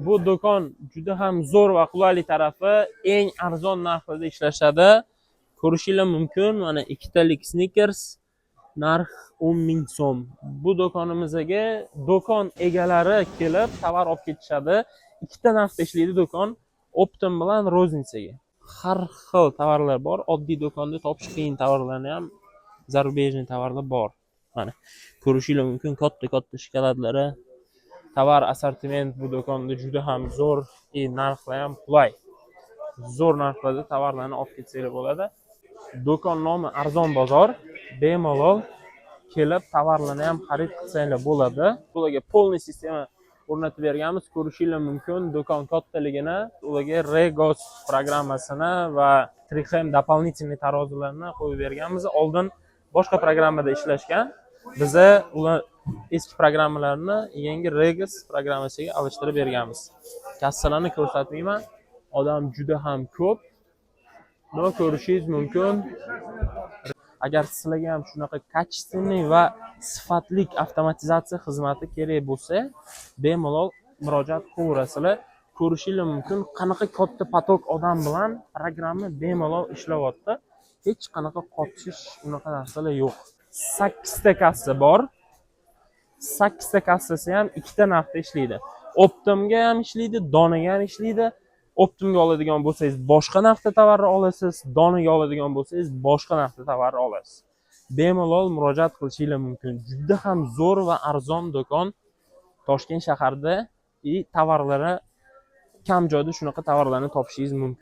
Bu do'kon juda ham zo'r va qulayli tarafi eng arzon narxlarda ishlashadi. Ko'rishinglar mumkin. Mana ikkitalik Snickers narx 10.000 so'm. Bu do'konimizga do'kon egalari kelib tovar olib ketishadi. Ikkita narxda ishlaydi do'kon, Optim bilan Roznitsaga. Har xil tovarlar bor. Oddiy do'konda topish qiyin tovarlarni ham zarubejniy tovarlar bor. Mana ko'rishinglar mumkin, katta shokoladlari. Tovar assortiment bu do'konda juda ham zo'r, narxlar ham qulay. Zo'r narxlarda tovarlarni olib ketsanglar bo'ladi. Do'kon nomi Arzon bozor. Bemalol kelib tovarlarni ham xarid qilsanglar bo'ladi. Ularga polniy sistema o'rnatib berganmiz. Ko'rishinglar mumkin do'kon kattaligini, ularga Regos programmasini va Trixem дополнительный tarozilarni qo'yib berganmiz. Oldin boshqa programmada ishlashgan. Biza ular eski programmalarni yangi Regos programmasiga alishtirib berganmiz. Kassalarni ko'rsatmayman. Odam juda ham ko'p. Buni ko'rishingiz mumkin. Agar sizlarga ham shunaqa качественный va sifatli avtomatizatsiya xizmati kerak bo'lsa, bemalol murojaat qilaverasizlar. Ko'rishinglar mumkin, qanaqa katta potok odam bilan programma bemalol ishlayapti. Hech qanaqa qotishish, unaqa narsalar yo'q. 8 ta kassa bor. 8 ta kassasi ham ikkita narxda ishlaydi. Optimga ham ishlaydi, donaga ham ishlaydi. Optimga oladigan bo'lsangiz boshqa narxda tovarni olasiz, donaga oladigan bo'lsangiz boshqa narxda tovarni olasiz. Bemalol murojaat qilishingiz mumkin. Juda ham zo'r va arzon do'kon Toshkent shahrida tovarlari kam joyda shunaqa tovarlarni topishingiz mumkin.